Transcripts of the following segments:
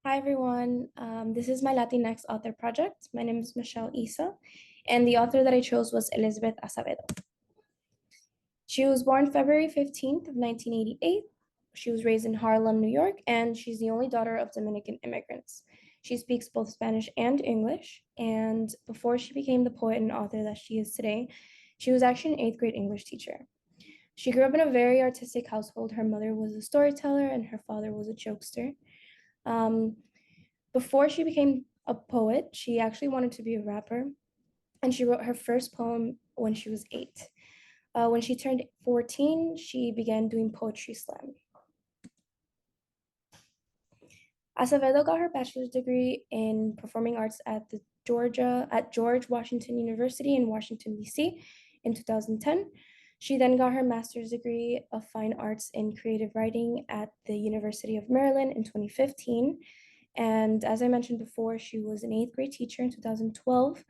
Hi, everyone. This is my Latinx author project. My name is Michelle Isa, and the author that I chose was Elizabeth Acevedo. She was born February 15th, 1988. She was raised in Harlem, New York, and she's the only daughter of Dominican immigrants. She speaks both Spanish and English, and before she became the poet and author that she is today, she was actually an eighth grade English teacher. She grew up in a very artistic household. Her mother was a storyteller, and her father was a jokester. Um, Before she became a poet, she actually wanted to be a rapper, and she wrote her first poem when she was 8. When she turned 14, she began doing poetry slam. Acevedo got her bachelor's degree in performing arts at George Washington University in Washington, D.C. in 2010. She then got her master's degree of fine arts in creative writing at the University of Maryland in 2015. And as I mentioned before, she was an eighth grade teacher in 2012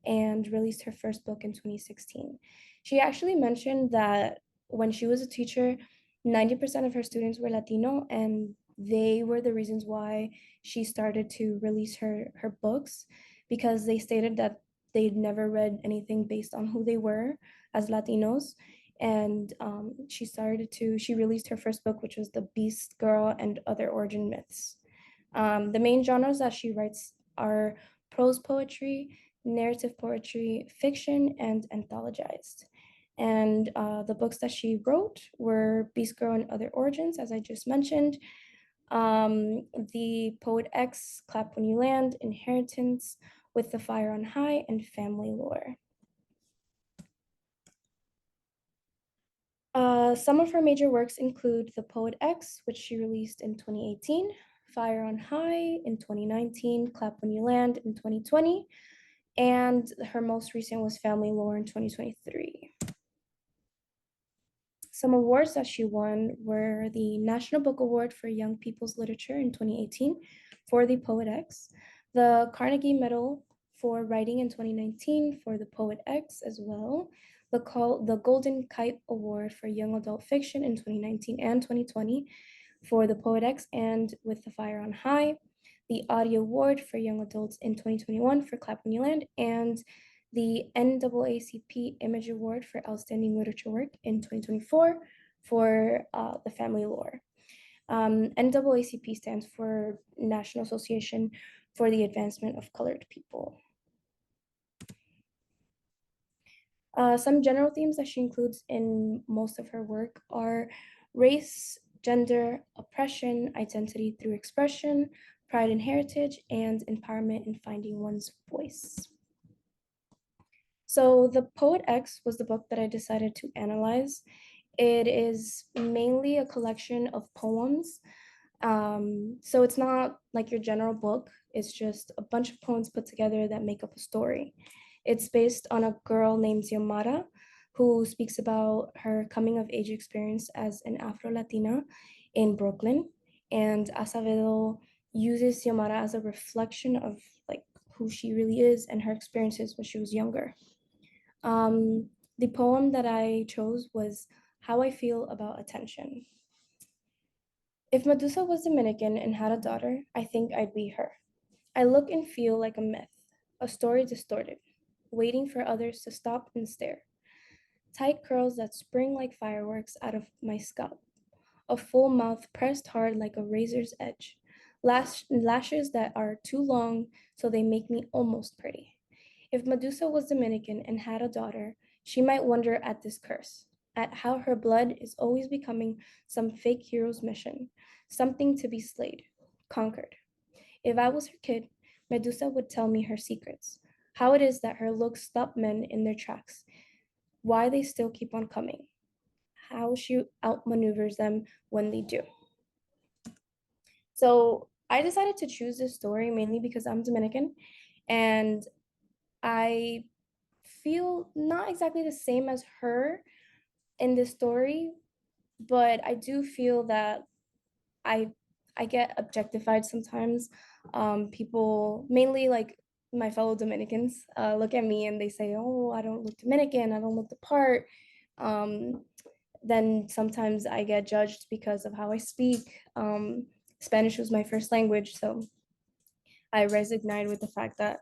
and released her first book in 2016. She actually mentioned that when she was a teacher, 90% of her students were Latino, and they were the reasons why she started to release her books, because they stated that they'd never read anything based on who they were as Latinos. And she released her first book, which was The Beast Girl and Other Origin Myths. The main genres that she writes are prose poetry, narrative poetry, fiction, and anthologized. And the books that she wrote were Beast Girl and Other Origins, as I just mentioned, The Poet X, Clap When You Land, Inheritance, With the Fire on High, and Family Lore. Some of her major works include The Poet X, which she released in 2018, Fire on High in 2019, Clap When You Land in 2020, and her most recent was Family Lore in 2023. Some awards that she won were the National Book Award for Young People's Literature in 2018 for The Poet X, the Carnegie Medal for Writing in 2019 for The Poet X as well, the Golden Kite Award for Young Adult Fiction in 2019 and 2020 for The Poet X and With the Fire on High, the Audio Award for Young Adults in 2021 for Clap When You Land, and the NAACP Image Award for Outstanding Literature Work in 2024 for The Family Lore. NAACP stands for National Association for the Advancement of Colored People. Some general themes that she includes in most of her work are race, gender, oppression, identity through expression, pride and heritage, and empowerment in finding one's voice. So The Poet X was the book that I decided to analyze. It is mainly a collection of poems. So it's not like your general book, it's just a bunch of poems put together that make up a story. It's based on a girl named Xiomara who speaks about her coming of age experience as an Afro-Latina in Brooklyn. And Acevedo uses Xiomara as a reflection of like who she really is and her experiences when she was younger. The poem that I chose was How I Feel About Attention. If Medusa was Dominican and had a daughter, I think I'd be her. I look and feel like a myth, a story distorted, waiting for others to stop and stare. Tight curls that spring like fireworks out of my scalp, a full mouth pressed hard like a razor's edge, lashes that are too long so they make me almost pretty. If Medusa was Dominican and had a daughter, she might wonder at this curse, at how her blood is always becoming some fake hero's mission, something to be slayed, conquered. If I was her kid, Medusa would tell me her secrets, how it is that her looks stop men in their tracks, why they still keep on coming, how she outmaneuvers them when they do. So I decided to choose this story mainly because I'm Dominican and I feel not exactly the same as her in this story, but I do feel that I I get objectified sometimes. People, mainly like my fellow Dominicans, look at me and they say, "Oh, I don't look Dominican. I don't look the part." Um, then sometimes I get judged because of how I speak. Spanish was my first language, so I resigned with the fact that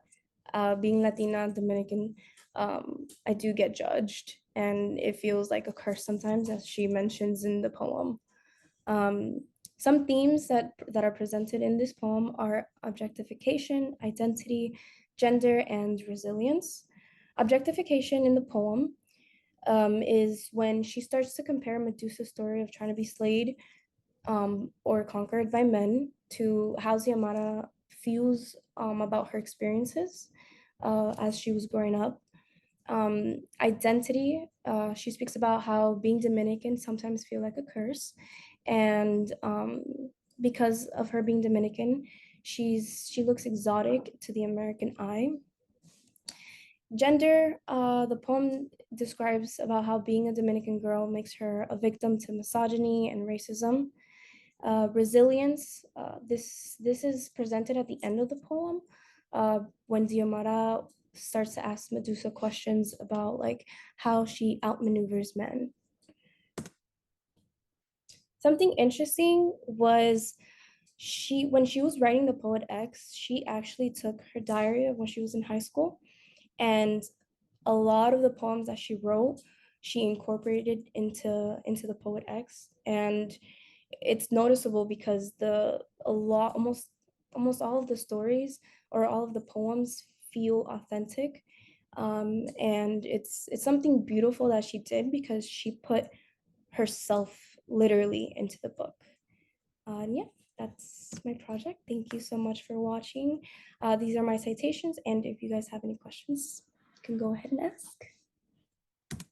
being Latina, Dominican, I do get judged, and it feels like a curse sometimes, as she mentions in the poem. Um, some themes that are presented in this poem are objectification, identity, gender, and resilience. Objectification in the poem is when she starts to compare Medusa's story of trying to be slayed or conquered by men to how Xiomara feels about her experiences as she was growing up. Identity, she speaks about how being Dominican sometimes feel like a curse, and because of her being Dominican, she looks exotic to the American eye. Gender, the poem describes about how being a Dominican girl makes her a victim to misogyny and racism. Resilience, this is presented at the end of the poem when Diomara starts to ask Medusa questions about like how she outmaneuvers men. Something interesting was when she was writing the Poet X, she actually took her diary of when she was in high school, and a lot of the poems that she wrote, she incorporated into the Poet X, and it's noticeable because the a lot almost all of the stories or all of the poems feel authentic, and it's something beautiful that she did because she put herself literally into the book. And yeah, that's my project. Thank you so much for watching. These are my citations, and if you guys have any questions, you can go ahead and ask.